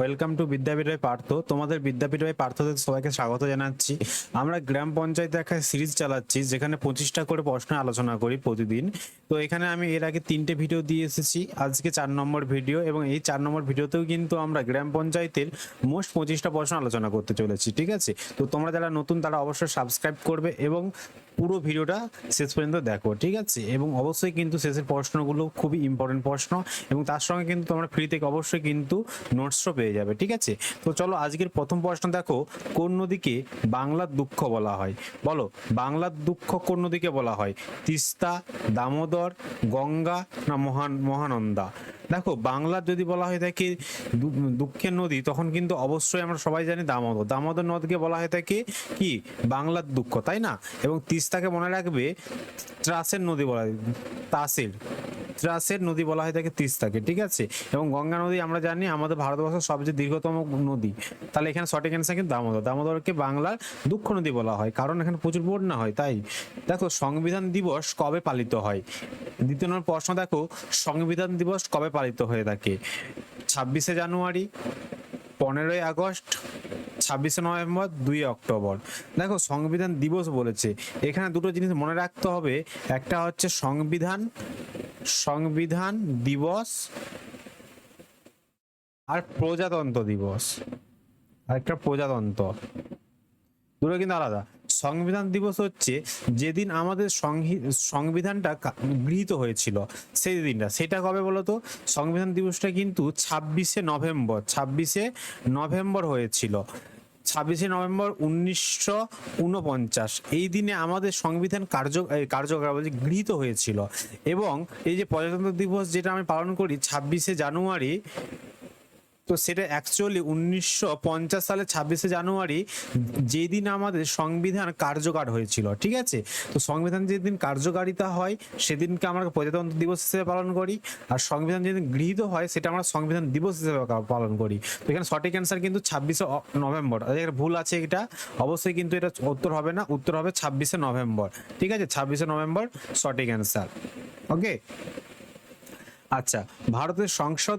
Welcome to Vidyapeeth by Partha. তোমাদের Vidyapeeth by পার্থতে সবাইকে স্বাগত জানাচ্ছি। আমরা গ্রাম পঞ্চায়েতে একটা সিরিজ চালাচ্ছি যেখানে 25টা করে প্রশ্ন আলোচনা করি প্রতিদিন। তো এখানে আমি এর আগে 3টে ভিডিও দিয়ে এসেছি, আজকে 4 নম্বর ভিডিও, এবং এই 4 নম্বর ভিডিওতেও কিন্তু আমরা গ্রাম পঞ্চায়েতের মোস্ট 25টা প্রশ্ন আলোচনা করতে চলেছি। ঠিক আছে, তো তোমরা যারা নতুন তারা অবশ্যই সাবস্ক্রাইব করবে এবং পুরো ভিডিওটা শেষ পর্যন্ত দেখো। ঠিক আছে, এবং অবশ্যই কিন্তু শেষের প্রশ্নগুলো খুবই ইম্পর্টেন্ট প্রশ্ন, এবং তার সঙ্গে কিন্তু তোমরা ফ্রি থেকে অবশ্যই কিন্তু নোটসও পেয়ে যাবে। ঠিক আছে, তো চলো আজকের প্রথম প্রশ্ন দেখো, কোন নদীকে বাংলার দুঃখ বলা হয়? বলো, বাংলার দুঃখ কোন নদীকে বলা হয়? তিস্তা, দামোদর, গঙ্গা না মহানন্দা? দেখো, বাংলার যদি বলা হয় থাকে দুঃখের নদী, তখন কিন্তু অবশ্যই আমরা সবাই জানি দামোদর। দামোদর নদীকে বলা হয় থাকে কি বাংলার দুঃখ, তাই না? এবং তিস্তাকে মনে রাখবে ত্রাসের নদী বলা হয়, ত্রাসের নদী বলা হয় থাকে তিস্তাকে। ঠিক আছে, এবং গঙ্গা নদী আমরা জানি আমাদের ভারতবর্ষের সবচেয়ে দীর্ঘতম নদী। তাহলে এখানে সঠিক অ্যান্সার কিন্তু দামোদর। দামোদরকে বাংলার দুঃখ নদী বলা হয় কারণ এখানে প্রচুর বন্যা হয়। তাই দেখো, সংবিধান দিবস কবে পালিত হয়? দ্বিতীয় নম্বর প্রশ্ন দেখো, সংবিধান দিবস কবে পালিত হয়ে থাকে? 26শে জানুয়ারি, 15ই আগস্ট, 26শে নভেম্বর, 2 অক্টোবর? দেখো, সংবিধান দিবস বলেছে, এখানে দুটো জিনিস মনে রাখতে হবে। একটা হচ্ছে সংবিধান দিবস, আর প্রজাতন্ত্র দিবস, আর একটা প্রজাতন্ত্র, দুটো কিন্তু আলাদা। সংবিধান দিবস হচ্ছে যেদিন আমাদের সংবিধানটা গৃহীত হয়েছিল সেই দিনটা। সেটা কবে বলো তো? সংবিধান দিবসটা কিন্তু 26শে নভেম্বর হয়েছিল। 26শে নভেম্বর 1949 এই দিনে আমাদের সংবিধান কার্যকর বলছে গৃহীত হয়েছিল। এবং এই যে প্রজাতন্ত্র দিবস যেটা আমি পালন করি 26শে জানুয়ারি, তো সেটা অ্যাকচুয়ালি 1950 সালে 26শে জানুয়ারি যেই দিন আমাদের সংবিধান কার্যকর হয়েছিল। ঠিক আছে, তো সংবিধান যেদিন কার্যকারিতা হয় সেদিনকে আমরা প্রজাতন্ত্র দিবস হিসেবে পালন করি, আর সংবিধান যেদিন গৃহীত হয় সেটা আমরা সংবিধান দিবস হিসেবে পালন করি। তো এখানে সঠিক অ্যান্সার কিন্তু 26শে নভেম্বর। এখানে ভুল আছে, এটা অবশ্যই কিন্তু এটা উত্তর হবে না, উত্তর হবে 26শে নভেম্বর। ঠিক আছে, 26শে নভেম্বর সঠিক অ্যান্সার। ওকে, আচ্ছা, ভারতের সংসদ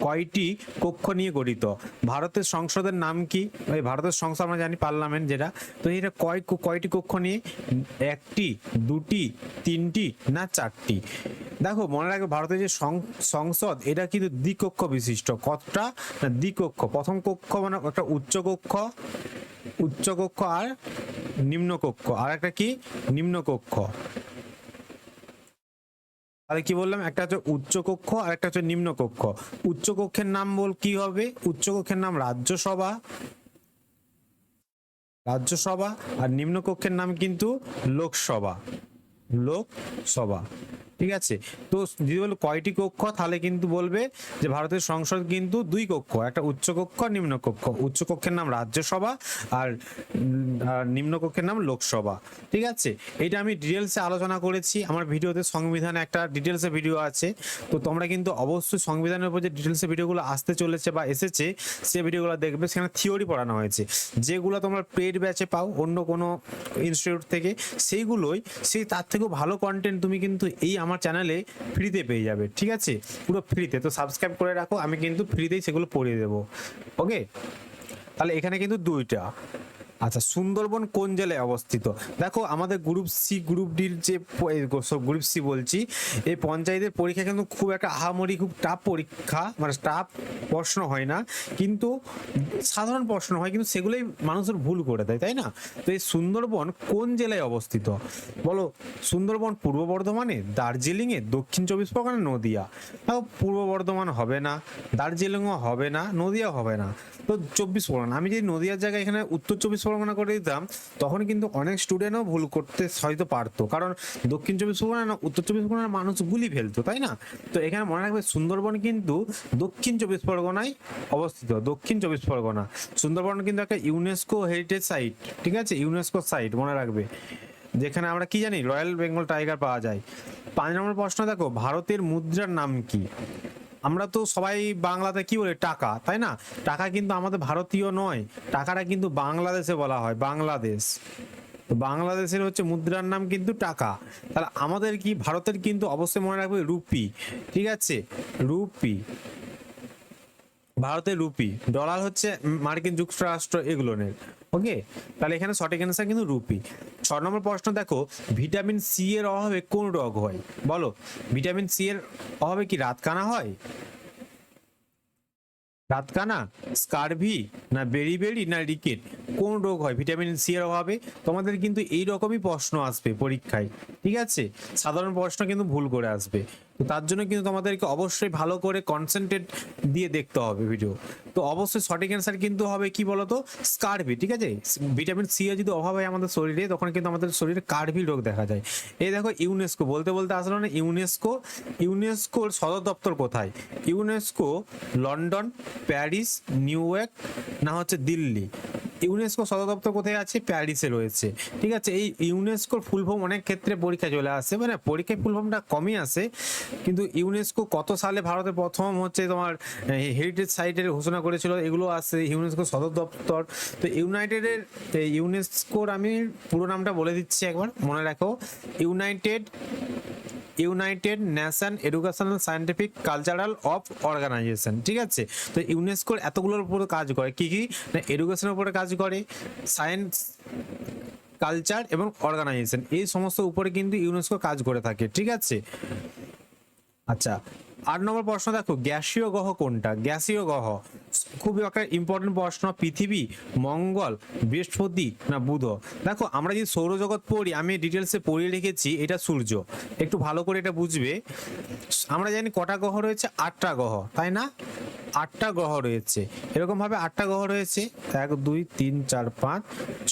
কয়টি কক্ষ নিয়ে গঠিত? ভারতের সংসদের নাম কি? এই ভারতের সংসদ আমরা জানি পার্লামেন্ট যেটা, তো এটা কয়টি কক্ষ নিয়ে? 1টি, 2টি, 3টি না 4টি? দেখো, মনে রাখবে ভারতের যে সংসদ এটা কিন্তু দ্বিকক্ষ বিশিষ্ট। কতটা না দ্বিকক্ষ। প্রথম কক্ষ মানে একটা উচ্চ কক্ষ আর নিম্ন কক্ষ, আর একটা কি নিম্ন কক্ষ। তাহলে কি বললাম, একটা হচ্ছে উচ্চ কক্ষ আর একটা হচ্ছে নিম্ন কক্ষ। উচ্চ কক্ষের নাম কি হবে? উচ্চ কক্ষের নাম রাজ্যসভা, আর নিম্ন কক্ষের নাম কিন্তু লোকসভা। ঠিক আছে, তো যদি বলো কয়টি কক্ষ, তাহলে কিন্তু বলবে যে ভারতের সংসদ কিন্তু 2 কক্ষ, একটা উচ্চ কক্ষ নিম্ন কক্ষ। উচ্চ কক্ষের নাম রাজ্যসভা, আর নিম্ন কক্ষের নাম লোকসভা। ঠিক আছে, এটা আমি ডিটেলসে আলোচনা করেছি আমার ভিডিওতে। সংবিধানে একটা ডিটেলসে ভিডিও আছে, তো তোমরা কিন্তু অবশ্যই সংবিধানের উপর যে ডিটেলসে ভিডিওগুলো আসতে চলেছে বা এসেছে সে ভিডিওগুলো দেখবে। সেখানে থিওরি পড়ানো হয়েছে, যেগুলো তোমরা পেড ব্যাচে পাও অন্য কোনো ইনস্টিটিউট থেকে, সেই তার থেকেও ভালো কন্টেন্ট তুমি কিন্তু এই আমার চ্যানেলে ফ্রিতে পেয়ে যাবে। ঠিক আছে, পুরো ফ্রিতে। তো সাবস্ক্রাইব করে রাখো, আমি কিন্তু ফ্রিতেই সেগুলো পড়িয়ে দেবো। ওকে, তাহলে এখানে কিন্তু 2টা। আচ্ছা, সুন্দরবন কোন জেলায় অবস্থিত? দেখো, আমাদের গ্রুপ সি গ্রুপ ডির যে গ্রুপ সি বলছি, এই পঞ্চায়েতের পরীক্ষা কিন্তু খুব একটা আহামরি খুব টাফ পরীক্ষা, মানে টাফ প্রশ্ন হয় না, কিন্তু সাধারণ প্রশ্ন হয়, কিন্তু সেগুলোই মানুষের ভুল করে দেয়, তাই না? তো এই সুন্দরবন কোন জেলায় অবস্থিত? বলো, সুন্দরবন পূর্ব বর্ধমানে, দার্জিলিংয়ে, দক্ষিণ 24 পরগনা, নদিয়া? দেখো, পূর্ব বর্ধমান হবে না, দার্জিলিংও হবে না, নদিয়াও হবে না, তো 24 পরগনা। আমি যদি নদিয়ার জায়গায় এখানে উত্তর 24 পরগনা করে দিতাম, তখন কিন্তু অনেক স্টুডেন্টও ভুল করতে হয়তো পারতো, কারণ দক্ষিণ 24 পরগনা না উত্তর 24 পরগনার মানুষ গুলি ফেলতো, তাই না? তো এখানে মনে রাখবে সুন্দরবন কিন্তু দক্ষিণ 24 পরগনায় অবস্থিত। দক্ষিণ 24 পরগনা। সুন্দরবন কিন্তু একটা ইউনেস্কো হেরিটেজ সাইট। ঠিক আছে, ইউনেস্কো সাইট মনে রাখবে, যেখানে আমরা কি জানি রয়্যাল বেঙ্গল টাইগার পাওয়া যায়। 5 নম্বর প্রশ্ন দেখো, ভারতের মুদ্রার নাম কি? আমরা তো সবাই বাংলাতে কি বলি? টাকা, তাই না? টাকা কিন্তু আমাদের ভারতীয় নয়, টাকাটা কিন্তু বাংলাদেশে বলা হয়, বাংলাদেশ। তো বাংলাদেশের হচ্ছে মুদ্রার নাম কিন্তু টাকা। তাহলে আমাদের কি ভারতের কিন্তু অবশ্যই মনে রাখবে রুপি। ঠিক আছে, রুপি। ভারতের রুপি, ডলার হচ্ছে মার্কিন যুক্তরাষ্ট্র এগুলোনের। ওকে, তাহলে এখানে সঠিক অ্যান্সার কিন্তু রুপি। 6 নম্বর প্রশ্ন দেখো, ভিটামিন সি এর অভাবে কোন রোগ হয়? বলো, ভিটামিন সি এর অভাবে কি রাতকানা হয়? রাতকানা, স্কারভি, না বেরিবেরি, না রিকেট, কোন রোগ হয় ভিটামিন সি এর অভাবে? তোমাদের কিন্তু এই রকমই প্রশ্ন আসবে পরীক্ষায়, ঠিক আছে? সাধারণ প্রশ্ন কিন্তু ভুল করে আসবে, তো তার জন্য কিন্তু তোমাদেরকে অবশ্যই ভালো করে কনসেন্ট্রেট দিয়ে দেখতে হবে ভিডিও। তো অবশ্যই সঠিক অ্যান্সার কিন্তু হবে কি বলতো, স্কারভি, ঠিক আছে? ভিটামিন সি এর যদি অভাব হয় আমাদের শরীরে, তখন কিন্তু আমাদের শরীরে কার্ভি রোগ দেখা যায়। এই দেখো ইউনেস্কো, বলতে বলতে আসলো না, ইউনেস্কো, ইউনেস্কোর সদর দপ্তর কোথায়? UNESCO London, Paris, new York, না হচ্ছে দিল্লি? ইউনেস্কো সদর দপ্তর কোথায় আছে? প্যারিসে রয়েছে, ঠিক আছে? এই ইউনেস্কোর ফুল ফর্ম অনেক ক্ষেত্রে পরীক্ষায় চলে আসে, মানে পরীক্ষায় ফুল ফর্মটা কমই আসে, কিন্তু ইউনেস্কো কত সালে ভারতে প্রথম হচ্ছে তোমার হেরিটেজ সাইটের ঘোষণা করেছিল, এগুলো আছে ইউনেস্কো সদর দপ্তর। তো ইউনাইটেডের, ইউনেস্কোর আমি পুরো নামটা বলে দিচ্ছি একবার মনে রাখো, United Nation Educational Scientific Cultural of Organization, ঠিক আছে? তো ইউনেস্কোর এতগুলোর উপরে কাজ করে, কি কি না, এডুকেশনের উপরে কাজ করে, সায়েন্স, কালচার এবং অর্গানাইজেশন, এই সমস্ত উপরে কিন্তু ইউনেস্কো কাজ করে থাকে, ঠিক আছে? আচ্ছা, 8 নম্বর প্রশ্ন দেখো, গ্যাসীয় গ্রহ কোনটা? গ্যাসীয় গ্রহ খুবই একটা ইম্পর্টেন্ট প্রশ্ন, পৃথিবী, মঙ্গল, বৃহস্পতি, না বুধ? দেখো আমরা যদি সৌরজগৎ পড়ি, আমি ডিটেলসে পড়িয়ে রেখেছি, এটা সূর্য, একটু ভালো করে এটা বুঝবে। আমরা জানি কটা গ্রহ রয়েছে? 8টা গ্রহ, তাই না? 8টা গ্রহ রয়েছে, এরকম ভাবে 8টা গ্রহ রয়েছে, 1 2 3 4 5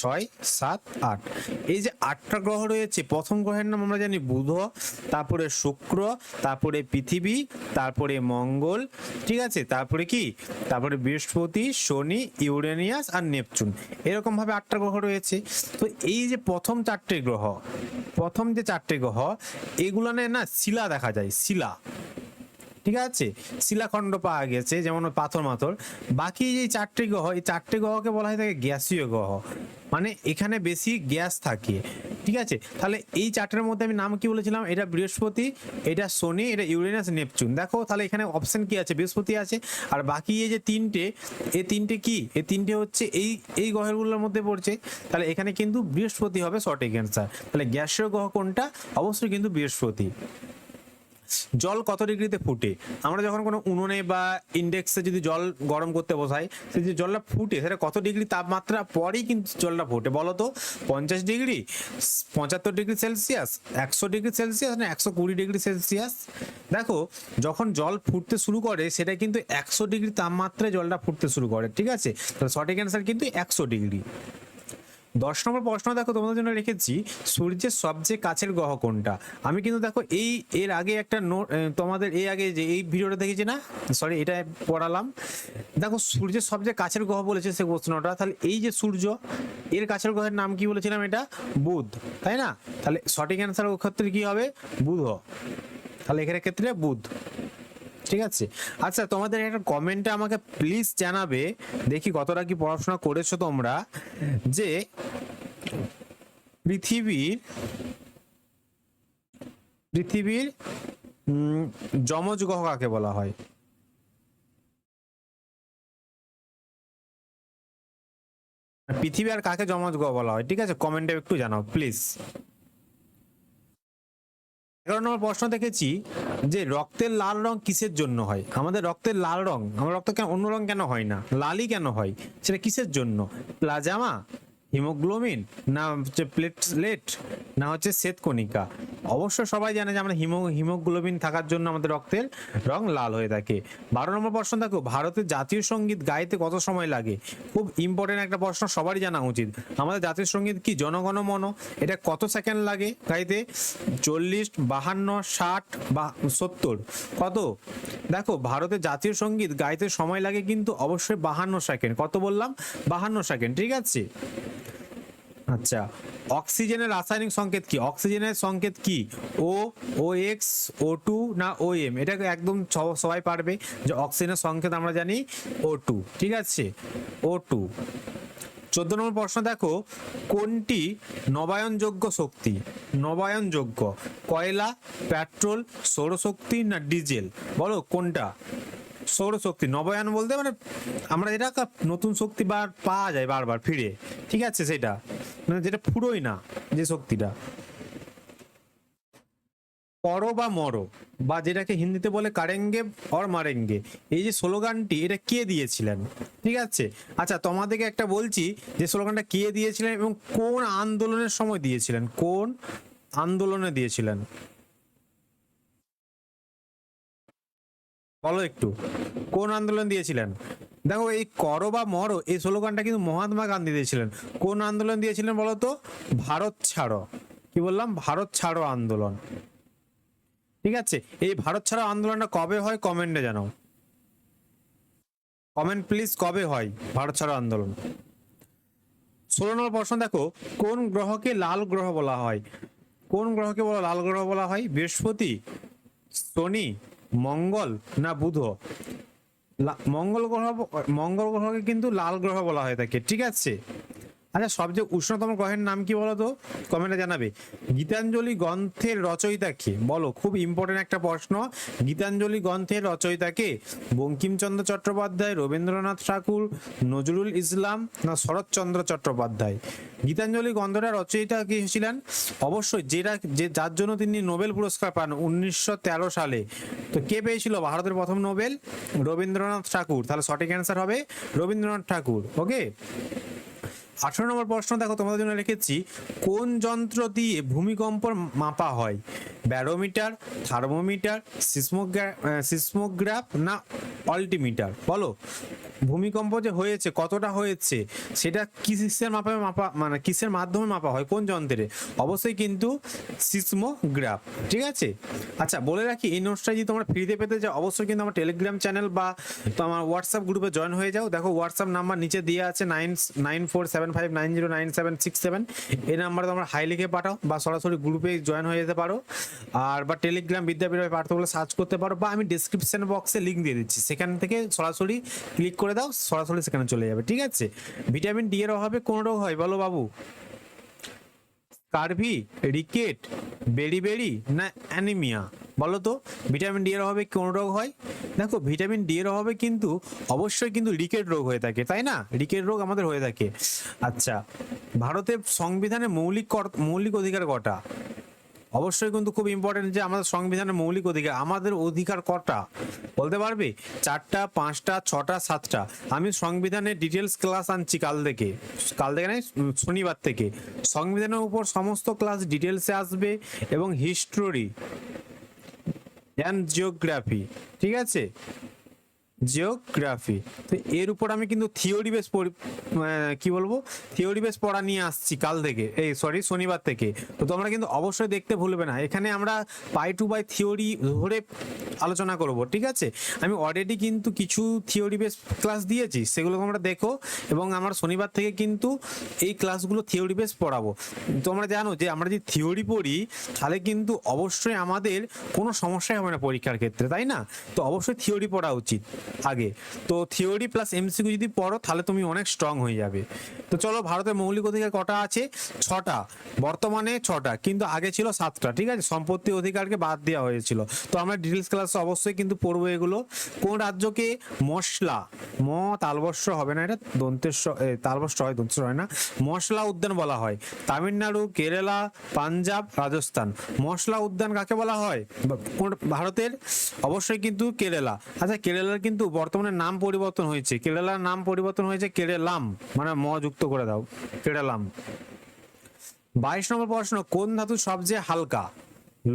6 7 8। এই যে 8টা গ্রহ রয়েছে, প্রথম গ্রহের নাম আমরা জানি বুধ, তারপরে শুক্র, তারপরে পৃথিবী, তারপরে মঙ্গল, ঠিক আছে? তারপরে কি, তারপরে বৃহস্পতি, শনি, ইউরেনিয়াস আর নেপচুন, এরকম ভাবে 8টা গ্রহ রয়েছে। তো এই যে প্রথম 4টে গ্রহ, প্রথম যে 4টে গ্রহ, এগুলো না শিলা দেখা যায়, শিলা, ঠিক আছে? শিলাখণ্ড পাওয়া গেছে, যেমন পাথর মাথর। বাকি যে 4টে গ্রহ, এই 4টে গ্রহকে বলা হয় থাকে গ্যাসীয় গ্রহ, মানে এখানে বেশি গ্যাস থাকে, ঠিক আছে? তাহলে এই 4টের মধ্যে আমি নাম কি বলেছিলাম? এটা বৃহস্পতি, এটা শনি, এটা ইউরেনাস, নেপচুন। দেখো তাহলে এখানে অপশন কি আছে? বৃহস্পতি আছে। আর বাকি এই যে 3টে, এই 3টে কি? এই 3টে হচ্ছে এই গ্রহগুলোর মধ্যে পড়ছে, তাহলে এখানে কিন্তু বৃহস্পতি হবে সঠিক অ্যান্সার। তাহলে গ্যাসীয় গ্রহ কোনটা? অবশ্যই কিন্তু বৃহস্পতি। জল কত ডিগ্রিতে ফুটে? আমরা যখন কোনো উনুনে বা ইন্ডেক্সে যদি জল গরম করতে বসাই, সে যে জলটা ফুটে, সেটা কত ডিগ্রি তাপমাত্রা পরেই কিন্তু জলটা ফুটে বলো তো? 50 degree, 75 degree Celsius, 100 degree Celsius, না 120 ডিগ্রি সেলসিয়াস? দেখো যখন জল ফুটতে শুরু করে, সেটা কিন্তু 100 ডিগ্রি তাপমাত্রায় জলটা ফুটতে শুরু করে, ঠিক আছে? তাহলে সঠিক অ্যান্সার কিন্তু 100 ডিগ্রি। 10 নম্বর প্রশ্ন দেখো তোমাদের জন্য রেখেছি, সূর্যের সবচেয়ে কাছের গ্রহ কোনটা? আমি কিন্তু দেখো এর আগে একটা নোট তোমাদের, এই আগে যে এই ভিডিওটা দেখেছি না, সরি এটা পড়ালাম, দেখো সূর্যের সবচেয়ে কাছের গ্রহ বলেছে সে প্রশ্নটা। তাহলে এই যে সূর্য, এর কাছের গ্রহের নাম কি বলেছিলাম? এটা বুধ, তাই না? তাহলে সঠিক অ্যান্সার ওর ক্ষেত্রে কি হবে? বুধ। তাহলে এখানে ক্ষেত্রে বুধ, ঠিক আছে? আচ্ছা, তোমাদের একটা কমেন্টে আমাকে প্লিজ জানাবে, দেখি কতটা কি পড়াশোনা করেছো তোমরা, যে পৃথিবীর যমজ গ্রহ কাকে বলা হয়? পৃথিবী আর কাকে যমজ গ্রহ বলা হয়, ঠিক আছে? কমেন্টে একটু জানাও প্লিজ। 11 নম্বর প্রশ্ন দেখেছি, যে রক্তের লাল রং কিসের জন্য হয়? আমাদের রক্তের লাল রং, আমার রক্ত কেন অন্য রং কেন হয় না, লালই কেন হয়? সেটা কিসের জন্য? প্লাজমা, হিমোগ্লোবিন, না হচ্ছে প্লেটলেট, না হচ্ছে শ্বেতকণিকা? অবশ্য সবাই জানে যে আমরা হিমোগ্লোবিন থাকার জন্য আমাদের রক্তের রং লাল হয়ে থাকে। 12 নম্বর প্রশ্ন দেখো, ভারতের জাতীয় সঙ্গীত গাইতে কত সময় লাগে? খুব ইম্পর্টেন্ট একটা প্রশ্ন, সবারই জানা উচিত। আমাদের জাতীয় সঙ্গীত কি? জনগণ মন, এটা কত সেকেন্ড লাগে গাইতে? 40, 52, 60 বা 70? কত? দেখো ভারতের জাতীয় সঙ্গীত গাইতে সময় লাগে কিন্তু অবশ্যই 52 সেকেন্ড। কত বললাম? 52 সেকেন্ড, ঠিক আছে? আচ্ছা, অক্সিজেনের রাসায়নিক সংকেত কি? অক্সিজেনের সংকেত কি? ও, ও এক্স, ও টু, না ও এম? এটা একদম সবাই পারবে যে অক্সিজেনের সংকেত আমরা জানি ও টু, ঠিক আছে? ও টু। 14 নম্বর প্রশ্ন দেখো, কোনটি নবায়নযোগ্য শক্তি? নবায়নযোগ্য, কয়লা, পেট্রোল, সৌরশক্তি, না ডিজেল? বলো কোনটা? সৌরশক্তি, নবায়ন বলতে মানে আমরা যেটা নতুন শক্তি পাওয়া যায় বারবার ফিরে, ঠিক আছে, সেটা মানে যেটা ফুরোয় না, যে শক্তিটা। করো বা মরো, বা যেটাকে হিন্দিতে বলে কারেঙ্গে অর মারেঙ্গে, এই যে স্লোগানটি এটা কে দিয়েছিলেন, ঠিক আছে। আচ্ছা তোমাদেরকে একটা বলছি যে স্লোগানটা কে দিয়েছিলেন এবং কোন আন্দোলনের সময় দিয়েছিলেন, কোন আন্দোলনে দিয়েছিলেন, বলো একটু, কোন আন্দোলন দিয়েছিলেন। দেখো এই করো বা মরো এই স্লোগানটা কিন্তু মহাত্মা গান্ধী দিয়েছিলেন। কোন আন্দোলন দিয়েছিলেন বলো তো? ভারত ছাড়ো, কি বললাম, ভারত ছাড়ো আন্দোলন, ঠিক আছে। এই ভারত ছাড়ো আন্দোলনটা কবে হয় কমেন্টে জানাও, কমেন্ট প্লিজ, কবে হয় ভারত ছাড়ো আন্দোলন। 16 নম্বর প্রশ্ন দেখো, কোন গ্রহকে লাল গ্রহ বলা হয়? কোন গ্রহকে লাল গ্রহ বলা হয়? বৃহস্পতি, শনি, মঙ্গল না বুধ? মঙ্গল গ্রহকে কিন্তু লাল গ্রহ বলা হয় থাকে, ঠিক আছে। আচ্ছা সবচেয়ে উষ্ণতম গ্রহের নাম কি বলো তো? কমেন্টে জানাবে। গীতাঞ্জলি গ্রন্থের রচয়িতা কে? বলো, খুব ইম্পর্টেন্ট একটা প্রশ্ন। গীতাঞ্জলি গ্রন্থের রচয়িতা কে? বঙ্কিমচন্দ্র চট্টোপাধ্যায়, রবীন্দ্রনাথ ঠাকুর, নজরুল ইসলাম না শরৎচন্দ্র চট্টোপাধ্যায়? গীতাঞ্জলি গ্রন্থটার রচয়িতা কে ছিলেন? অবশ্যই যার জন্য তিনি নোবেল পুরস্কার পান 1913 সালে। তো কে পেয়েছিল ভারতের প্রথম নোবেল? রবীন্দ্রনাথ ঠাকুর। তাহলে সঠিক অ্যান্সার হবে রবীন্দ্রনাথ ঠাকুর। ওকে, 18 নম্বর প্রশ্ন দেখো তোমাদের জন্য লিখেছি, কোন যন্ত্র দিয়ে ভূমিকম্প মাপা হয়? ব্যারোমিটার, থার্মোমিটার, সিসমোগ্রাফ না অল্টিমিটার? বলো, ভূমিকম্প যে হয়েছে কতটা হয়েছে সেটা কিসের মাপা মানে কিসের মাধ্যমে মাপা হয়, কোন যন্ত্রে? অবশ্যই কিন্তু সিসমোগ্রাফ, ঠিক আছে। আচ্ছা বলে রাখি, এই নোটসটা যদি তোমরা ফ্রিতে পেতে চাও অবশ্যই কিন্তু আমার টেলিগ্রাম চ্যানেল বা তোমার হোয়াটসঅ্যাপ গ্রুপে জয়েন হয়ে যাও। দেখো হোয়াটসঅ্যাপ নাম্বার নিচে দেওয়া আছে 9475909767, এই নাম্বারে তোমরা হাই লিখে পাঠাও বা সরাসরি গ্রুপে জয়েন হয়ে যেতে পারো, আর বা টেলিগ্রাম বিদ্যাপীঠ পার্থ বলে সার্চ করতে পারো, বা আমি ডিসক্রিপশন বক্সে লিঙ্ক দিয়ে দিচ্ছি, সেখান থেকে সরাসরি ক্লিক করে দাও, সরাসরি সেখানে চলে যাবে, ঠিক আছে। ভিটামিন ডি এর অভাবে কোন রোগ হয় বলো বাবু? স্কারভি, রিকেট, বেরি না অ্যানিমিয়া? বলো তো ভিটামিন ডি এর অভাবে কোন রোগ হয়? দেখো ভিটামিন ডি এর অভাবে কিন্তু অবশ্যই কিন্তু রিকেট রোগ হয়ে থাকে, তাই না? রিকেট রোগ আমাদের হয়ে থাকে। আচ্ছা, ভারতের সংবিধানে মৌলিক অধিকার কটা? অবশ্যই কিন্তু খুব ইম্পর্টেন্ট যে আমাদের সংবিধানের মৌলিক অধিকার, আমাদের অধিকার কটা বলতে পারবে? 4টা, 5টা, 6টা, 7টা? আমি সংবিধানের ডিটেলস ক্লাস আনছি কাল থেকে নয়, শনিবার থেকে সংবিধানের উপর সমস্ত ক্লাস ডিটেলসে আসবে, এবং হিস্টোরি অ্যান্ড জিওগ্রাফি, ঠিক আছে, জিওগ্রাফি। তো এর উপর আমি কিন্তু থিওরি বেস কি বলবো, থিওরি বেস পড়া নিয়ে আসছি কাল থেকে, শনিবার থেকে। তো তোমরা কিন্তু অবশ্যই দেখতে ভুলবে না, এখানে আমরা পাই টু বাই থিওরি ধরে আলোচনা করব, ঠিক আছে। আমি অলরেডি কিন্তু কিছু থিওরি বেস ক্লাস দিয়েছি, সেগুলো তোমরা দেখো, এবং আমার শনিবার থেকে কিন্তু এই ক্লাসগুলো থিওরি বেস পড়াবো। তোমরা জানো যে আমরা যদি থিওরি পড়ি তাহলে কিন্তু অবশ্যই আমাদের কোনো সমস্যাই হবে না পরীক্ষার ক্ষেত্রে, তাই না? তো অবশ্যই থিওরি পড়া উচিত আগে। তো থিওরি প্লাস এমসিকিউ যদি পড়ো তাহলে তুমি অনেক স্ট্রং হয়ে যাবে। তো চলো, ভারতের মৌলিক অধিকার কটা আছে? 6টা, বর্তমানে 6টা, কিন্তু আগে ছিল 7টা, ঠিক আছে, সম্পত্তি অধিকারকে বাদ দেওয়া হয়েছিল। তো আমরা ডিটেলস ক্লাসে অবশ্যই কিন্তু পড়বো এগুলো। কোন রাজ্যকে মশলা, তালবস্য হবে না, এটা তালবস্য হয়, দন্তস্ব হয় না, মশলা উদ্যান বলা হয়? তামিলনাড়ু, কেরালা, পাঞ্জাব, রাজস্থান? মশলা উদ্যান কাকে বলা হয় ভারতের? অবশ্যই কিন্তু কেরালা। আচ্ছা কেরালার কিন্তু বর্তমানে নাম পরিবর্তন হয়েছে, কেরালার নাম পরিবর্তন হয়েছে কেরালাম, মানে যুক্ত করে দাও, কেরালাম। 22 নম্বর প্রশ্ন, কোন ধাতু সবচেয়ে হালকা?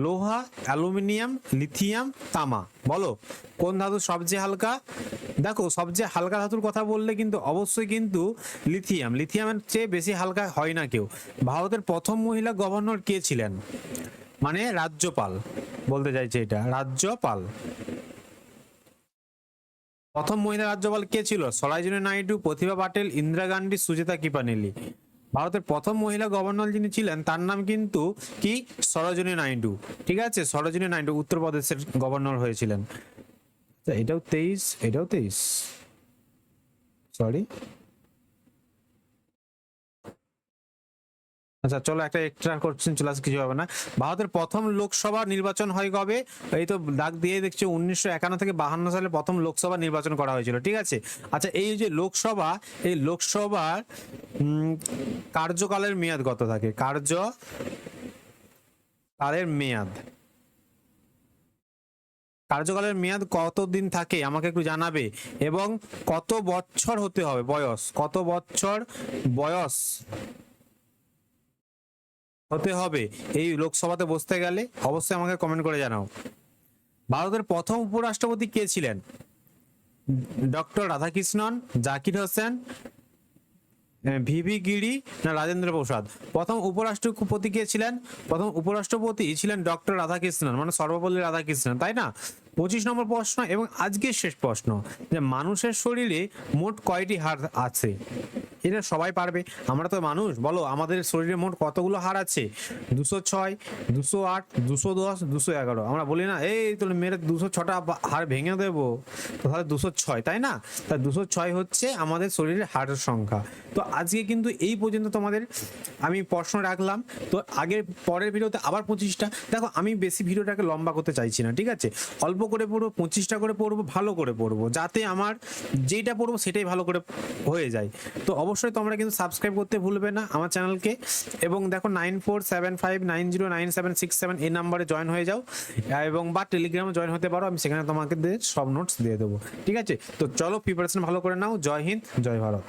লোহা, অ্যালুমিনিয়াম, লিথিয়াম, তামা? বলো কোন ধাতু সবচেয়ে হালকা? দেখো সবচেয়ে হালকা ধাতুর কথা বললে কিন্তু অবশ্যই কিন্তু লিথিয়ামের চেয়ে বেশি হালকা হয় না কেউ। ভারতের প্রথম মহিলা গভর্নর কে ছিলেন? মানে রাজ্যপাল বলতে চাইছে, এটা রাজ্যপাল। প্রথম মহিলা রাজ্যপাল কে ছিল? সরোজিনী নাইডু, প্রতিভা পাটিল, ইন্দিরা গান্ধী, সুচেতা কৃপানিলি? ভারতের প্রথম মহিলা গভর্নর যিনি ছিলেন তার নাম কিন্তু কি? সরোজিনী নাইডু, ঠিক আছে, সরোজিনী নাইডু উত্তরপ্রদেশের গভর্নর হয়েছিলেন। এটাও 23, এটাও 23, সরি। আচ্ছা আচ্ছা চলো একটা এক্সট্রা কোশ্চেন চলে আসে, কিছু হবে না। ভারতের প্রথম লোকসভা নির্বাচন হয় কবে? এই তো দাগ দিয়ে দেখছি 1951 থেকে 52 সালে প্রথম লোকসভা নির্বাচন করা হয়েছিল, ঠিক আছে। আচ্ছা এই যে লোকসভা, এই লোকসভার কার্যকালের মেয়াদ কত থাকে? কার্যকালের মেয়াদ কতদিন থাকে আমাকে একটু জানাবে, এবং কত বছর হতে হবে বয়স, কত বছর বয়স হতে হবে এই লোকসভাতে বসতে গেলে? অবশ্যই আমাকে কমেন্ট করে জানাও। ভারতের প্রথম উপরাষ্ট্রপতি কে ছিলেন? ডক্টর রাধাকৃষ্ণন, জাকির হোসেন, ভিভি গিরি, না রাজেন্দ্র প্রসাদ? প্রথম উপরাষ্ট্রপতি কে ছিলেন? প্রথম উপরাষ্ট্রপতি ছিলেন ডক্টর রাধাকৃষ্ণন, মানে সর্বপল্লী রাধাকৃষ্ণন, তাই না? 25 নম্বর প্রশ্ন এবং আজকের শেষ প্রশ্ন, যে মানুষের শরীরে মোট কয়টি হাড় আছে? এটা সবাই পারবে, আমরা তো মানুষ, বলো আমাদের শরীরে মোট কতগুলো হাড় আছে? 206, 208, 210, 211। আমরা বলি না এই তো মেরে 206টা হাড় ভেঙে দেবো, তো তাহলে 206, তাই না? তা 206 হচ্ছে আমাদের শরীরের হাড়ের সংখ্যা। তো আজকে কিন্তু এই পর্যন্ত তোমাদের আমি প্রশ্ন রাখলাম। তো আগের পরের ভিডিওতে আবার 25টা। দেখো আমি বেশি ভিডিওটাকে লম্বা করতে চাইছি না, ঠিক আছে? অল্প করে পড়বো, 25টা করে পড়বো, ভালো করে পড়বো, যাতে আমার যেইটা পড়বো সেটাই ভালো করে হয়ে যায়। তো অবশ্যই তোমরা কিন্তু সাবস্ক্রাইব করতে ভুলবে না আমার চ্যানেলকে, এবং দেখো 9475909767 এই নাম্বারে জয়েন হয়ে যাও, এবং বা টেলিগ্রামে জয়েন হতে পারো, আমি সেখানে তোমাকে সব নোটস দিয়ে দেবো, ঠিক আছে? তো চলো প্রিপারেশন ভালো করে নাও। জয় হিন্দ, জয় ভারত।